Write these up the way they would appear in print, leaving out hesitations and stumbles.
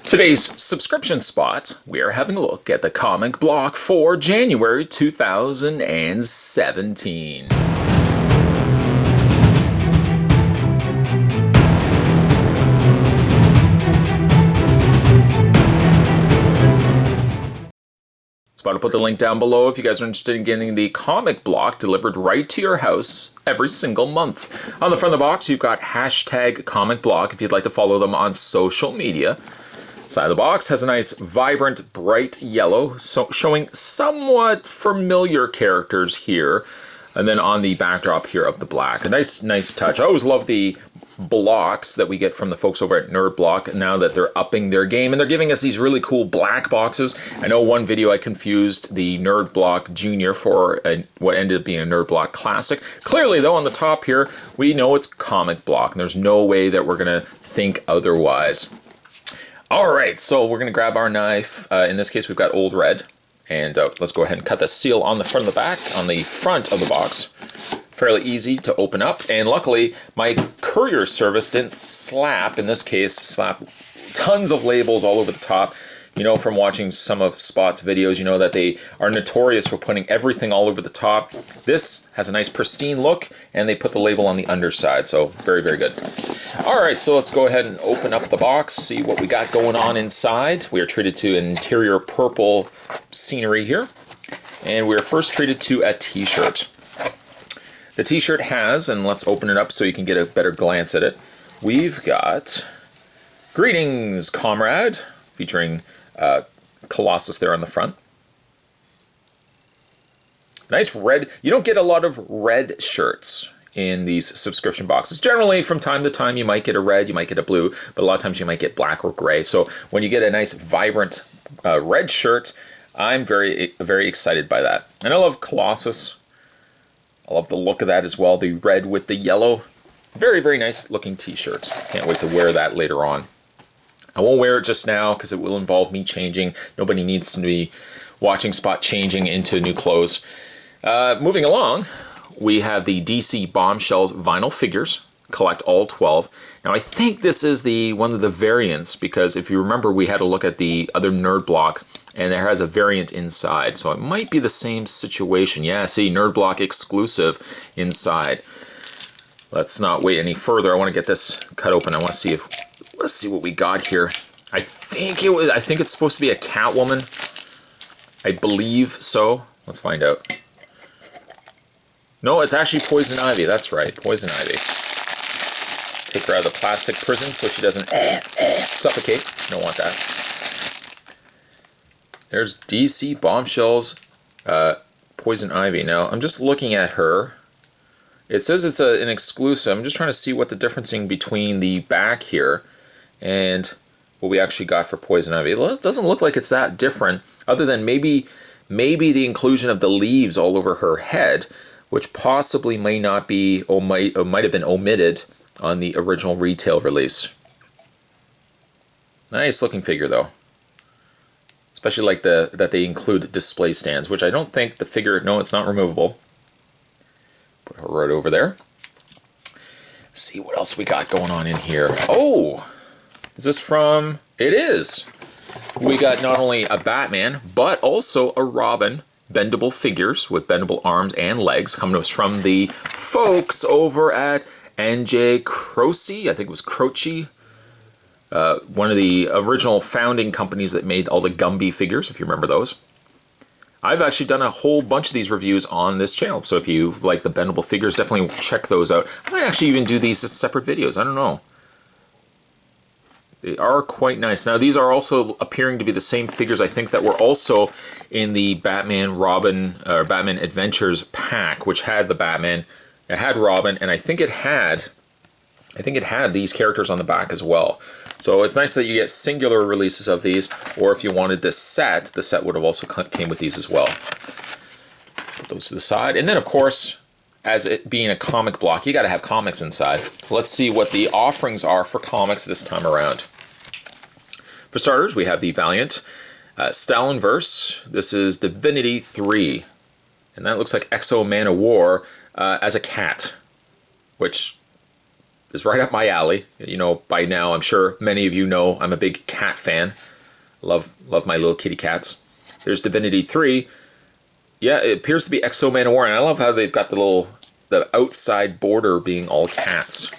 Today's subscription spot, we are having a look at the comic block for January 2017. So I'll put the link down below if you guys are interested in getting the comic block delivered right to your house every single month. On the front of the box, you've got hashtag comic block if you'd like to follow them on social media. Side of the box has a nice, vibrant, bright yellow, showing somewhat familiar characters here. And then on the backdrop here of the black. A nice touch. I always love the blocks that we get from the folks over at Nerd Block now that they're upping their game. And they're giving us these really cool black boxes. I know one video I confused the Nerd Block Junior for what ended up being a Nerd Block Classic. Clearly, though, on the top here, we know it's comic block. And there's no way that we're going to think otherwise. All right, so we're going to grab our knife. In this case, we've got Old Red. And let's go ahead and cut the seal on the front of the back, on the front of the box. Fairly easy to open up. And luckily, my courier service didn't slap, in this case, slap tons of labels all over the top. You know, from watching some of Spot's videos, you know that they are notorious for putting everything all over the top. This has a nice pristine look, and they put the label on the underside, so very, very good. All right, so let's go ahead and open up the box, see what we got going on inside. We are treated to an interior purple scenery here, and we're first treated to a t-shirt. The t-shirt has, and let's open it up so you can get a better glance at it, we've got "Greetings, Comrade," featuring Colossus there on the front. Nice red. You don't get a lot of red shirts in these subscription boxes. Generally, from time to time, you might get a red, you might get a blue, but a lot of times you might get black or gray. So when you get a nice, vibrant red shirt, I'm very, very excited by that. And I love Colossus. I love the look of that as well, the red with the yellow. Very, very nice looking t-shirt. Can't wait to wear that later on. I won't wear it just now because it will involve me changing. Nobody needs to be watching Spot changing into new clothes. Moving along, we have the DC Bombshells vinyl figures. Collect all 12. Now I think this is one of the variants because if you remember we had a look at the other Nerd Block and there has a variant inside. So it might be the same situation. Yeah, see, Nerd Block exclusive inside. Let's not wait any further. I want to get this cut open. I want to see let's see what we got here. I think it's supposed to be a Catwoman. I believe so. Let's find out. No, it's actually Poison Ivy. That's right, Poison Ivy. Take her out of the plastic prison so she doesn't suffocate. Don't want that. There's DC Bombshells, Poison Ivy. Now, I'm just looking at her. It says it's an exclusive. I'm just trying to see what the differencing between the back here and what we actually got for Poison Ivy. Well, it doesn't look like it's that different, other than maybe the inclusion of the leaves all over her head, which possibly may not be, or might have been omitted on the original retail release. Nice looking figure though. Especially like that they include display stands, which I don't think the figure, no, it's not removable. Put her right over there. Let's see what else we got going on in here. Oh, is this from, it is. We got not only a Batman, but also a Robin. Bendable figures with bendable arms and legs coming to us from the folks over at NJ Croce. I think it was Croce. One of the original founding companies that made all the Gumby figures, if you remember those. I've actually done a whole bunch of these reviews on this channel, so if you like the bendable figures, definitely check those out. I might actually even do these as separate videos, I don't know. They are quite nice. Now, these are also appearing to be the same figures, I think, that were also in the Batman Robin, or Batman Adventures pack, which had the Batman, it had Robin, and I think it had these characters on the back as well. So it's nice that you get singular releases of these, or if you wanted the set would have also came with these as well. Put those to the side. And then, of course, as it being a comic block, you got to have comics inside. Let's see what the offerings are for comics this time around. For starters, we have the Valiant Stalinverse. This is Divinity 3. And that looks like Exo Man of War as a cat, which is right up my alley. You know, by now, I'm sure many of you know I'm a big cat fan. Love my little kitty cats. There's Divinity 3. Yeah, it appears to be Exo Manowar, and I love how they've got the outside border being all cats.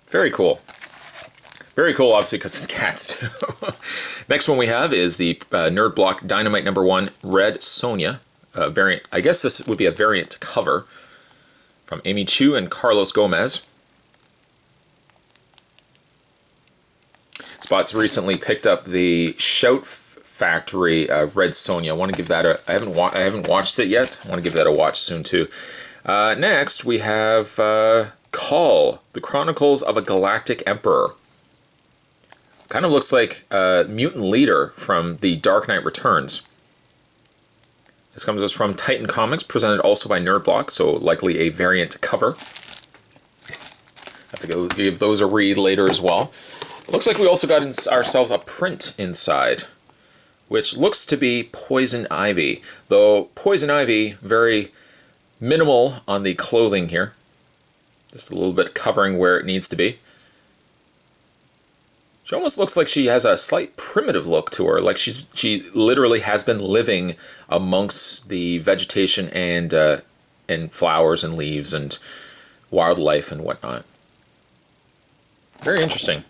Very cool. Very cool, obviously, because it's cats, too. Next one we have is the Nerd Block Dynamite #1 Red Sonja variant. I guess this would be a variant cover from Amy Chu and Carlos Gomez. Spots recently picked up the Shout Factory Red Sonja. I want to give that a... I haven't watched it yet. I want to give that a watch soon, too. Next, we have Call, The Chronicles of a Galactic Emperor. Kind of looks like a mutant leader from The Dark Knight Returns. This comes to us from Titan Comics, presented also by Nerd Block, so likely a variant cover. Have to go give those a read later as well. It looks like we also got ourselves a print inside, which looks to be Poison Ivy. Though Poison Ivy, very minimal on the clothing here. Just a little bit covering where it needs to be. She almost looks like she has a slight primitive look to her, like she literally has been living amongst the vegetation and flowers and leaves and wildlife and whatnot. Very interesting.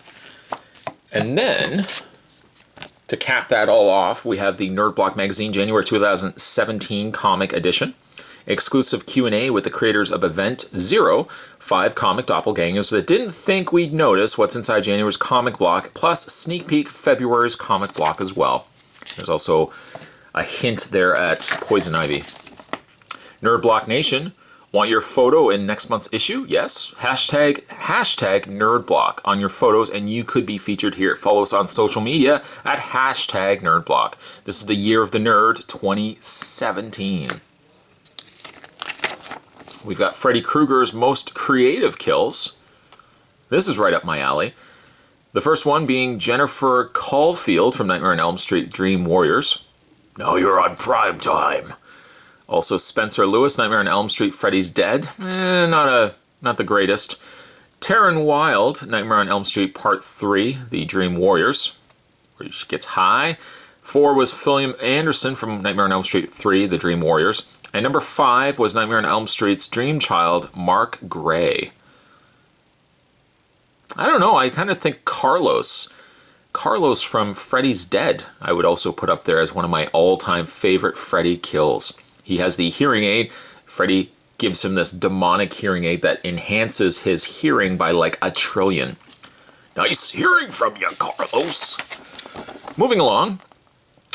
And then, to cap that all off, we have the Nerd Block Magazine January 2017 comic edition. Exclusive Q&A with the creators of Event Zero, 5 comic doppelgangers that didn't think we'd notice what's inside January's comic block, plus sneak peek February's comic block as well. There's also a hint there at Poison Ivy. Nerd Block Nation, want your photo in next month's issue? Yes. Hashtag NerdBlock on your photos and you could be featured here. Follow us on social media at hashtag NerdBlock. This is the Year of the Nerd 2017. We've got Freddy Krueger's Most Creative Kills. This is right up my alley. The first one being Jennifer Caulfield from Nightmare on Elm Street Dream Warriors. Now you're on prime time. Also Spencer Lewis, Nightmare on Elm Street Freddy's Dead. Not the greatest. Taryn Wilde, Nightmare on Elm Street Part 3, The Dream Warriors, where she gets high. 4 was Philip Anderson from Nightmare on Elm Street 3, The Dream Warriors. And number 5 was Nightmare on Elm Street's Dream Child, Mark Gray. I don't know, I kind of think Carlos from Freddy's Dead, I would also put up there as one of my all-time favorite Freddy kills. He has the hearing aid. Freddy gives him this demonic hearing aid that enhances his hearing by like a trillion. Nice hearing from you, Carlos. Moving along.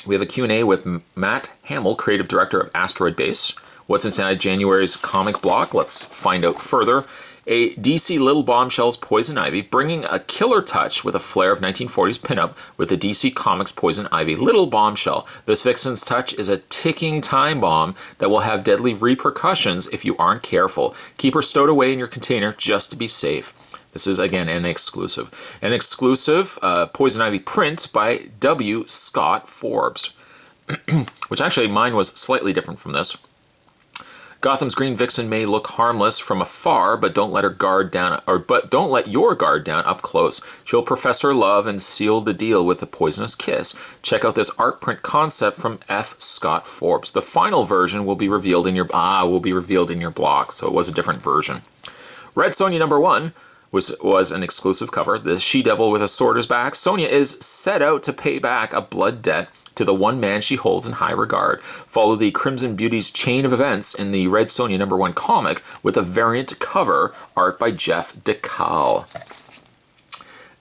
We have a Q&A with Matt Hamill, creative director of Asteroid Base. What's inside January's comic block? Let's find out further. A DC Little Bombshell's Poison Ivy, bringing a killer touch with a flair of 1940s pinup with the DC Comics Poison Ivy Little Bombshell. This vixen's touch is a ticking time bomb that will have deadly repercussions if you aren't careful. Keep her stowed away in your container just to be safe. This is, again, an exclusive. An exclusive Poison Ivy print by W. Scott Forbes. Which actually, mine was slightly different from this. Gotham's Green Vixen may look harmless from afar, but don't let her guard down, but don't let your guard down up close. She'll profess her love and seal the deal with a poisonous kiss. Check out this art print concept from F. Scott Forbes. The final version will be revealed in your block, so it was a different version. Red Sonja #1 was an exclusive cover. The she-devil with a sword is back. Sonja is set out to pay back a blood debt to the one man she holds in high regard. Follow the Crimson Beauty's chain of events in the Red Sonja #1 comic with a variant cover art by Jeff DeCal.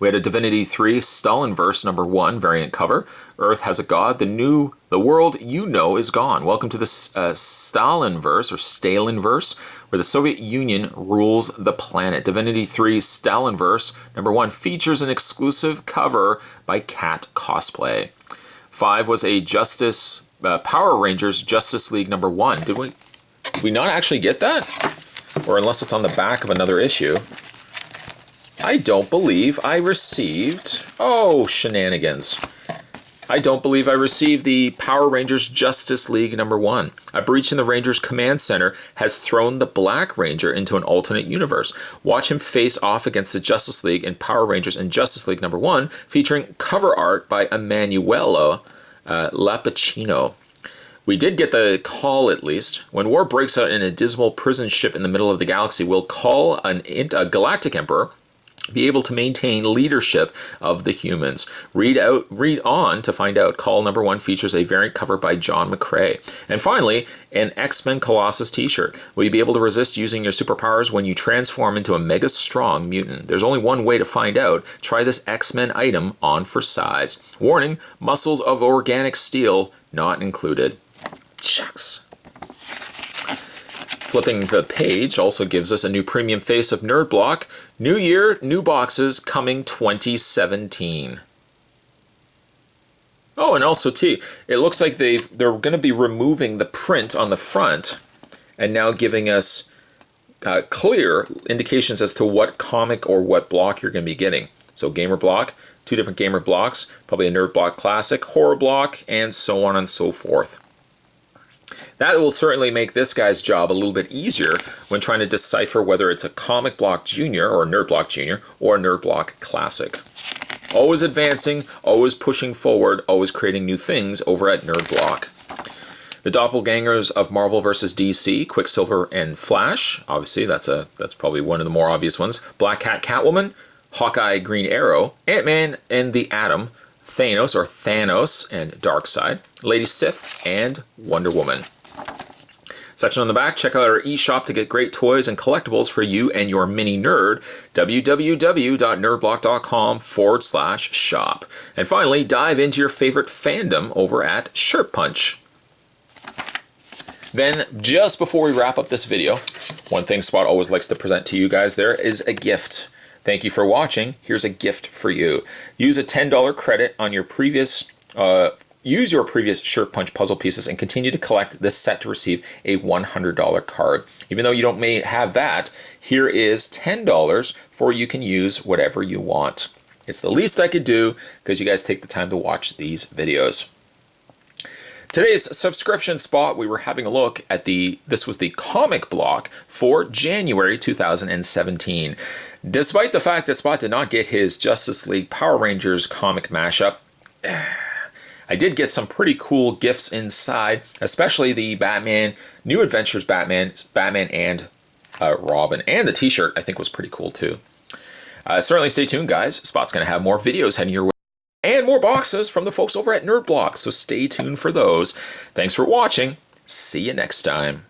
We had a Divinity 3 Stalinverse #1 variant cover. Earth has a god. The world you know is gone. Welcome to the Stalinverse, or Stalinverse, where the Soviet Union rules the planet. Divinity 3 Stalinverse #1 features an exclusive cover by Cat Cosplay. 5 was a Power Rangers Justice League #1. Did we not actually get that? Or unless it's on the back of another issue. I don't believe I received... Oh, shenanigans. I don't believe I received the Power Rangers Justice League #1. A breach in the Rangers Command Center has thrown the Black Ranger into an alternate universe. Watch him face off against the Justice League in Power Rangers and Justice League #1, featuring cover art by Emanuela Lapicino. We did get the call, at least. When war breaks out in a dismal prison ship in the middle of the galaxy, will Call, a galactic emperor, be able to maintain leadership of the humans? Read on to find out. Call #1 features a variant cover by John McCrae. And finally, an X-Men Colossus t-shirt. Will you be able to resist using your superpowers when you transform into a mega strong mutant? There's only one way to find out. Try this X-Men item on for size. Warning, muscles of organic steel not included. Shucks. Flipping the page also gives us a new premium face of Nerd Block. New year, new boxes coming 2017. Oh, and also it looks like they're going to be removing the print on the front and now giving us clear indications as to what comic or what block you're going to be getting. So Gamer Block, 2 different Gamer Blocks, probably a Nerd Block Classic, Horror Block, and so on and so forth. That will certainly make this guy's job a little bit easier when trying to decipher whether it's a Comic Block Junior or a Nerd Block Junior or a Nerd Block Classic. Always advancing, always pushing forward, always creating new things over at Nerd Block. The doppelgangers of Marvel vs. DC, Quicksilver and Flash. Obviously, that's probably one of the more obvious ones. Black Cat, Catwoman, Hawkeye, Green Arrow, Ant-Man and the Atom, Thanos and Darkseid, Lady Sif, and Wonder Woman. Section on the back, check out our eShop to get great toys and collectibles for you and your mini nerd, www.nerdblock.com/shop. And finally, dive into your favorite fandom over at Shirt Punch. Then, just before we wrap up this video, one thing Spot always likes to present to you guys there is a gift. Thank you for watching. Here's a gift for you. Use a $10 credit on your previous, use your previous Shirt Punch puzzle pieces and continue to collect this set to receive a $100 card. Even though you may have that, here is $10 for you can use whatever you want. It's the least I could do because you guys take the time to watch these videos. Today's subscription spot, we were having a look at this was the comic block for January 2017. Despite the fact that Spot did not get his Justice League Power Rangers comic mashup, I did get some pretty cool gifts inside, especially the Batman, New Adventures Batman and Robin. And the t-shirt I think was pretty cool too. Certainly stay tuned, guys. Spot's going to have more videos heading your way. And more boxes from the folks over at Nerd Block, so stay tuned for those. Thanks for watching. See you next time.